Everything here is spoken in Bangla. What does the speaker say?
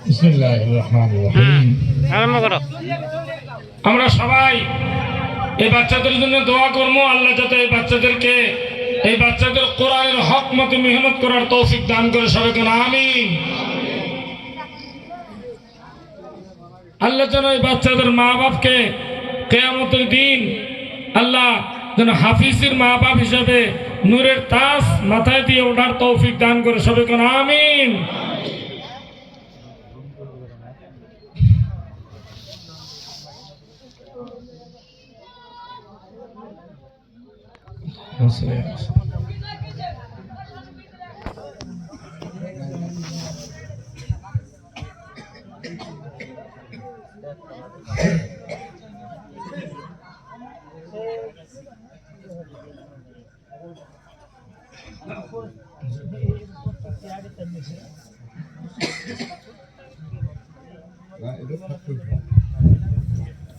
বিসমিল্লাহির রহমানির রহিম। আরম্ভ করো। আমরা সবাই এই বাচ্চাদের জন্য দোয়া করবো, আল্লাহ যাতে এই বাচ্চাদের কোরআনের হক মতো মেহনত করার তৌফিক দান করে, সবাই কোন আমিন। আল্লাহ যেন এই বাচ্চাদের মা বাপকে কিয়ামতের দিন আল্লাহ যেন হাফিজের মা বাপ হিসেবে নূরের তাজ মাথায় দিয়ে ওঠার তৌফিক দান করে, সবাই কোন আমিন।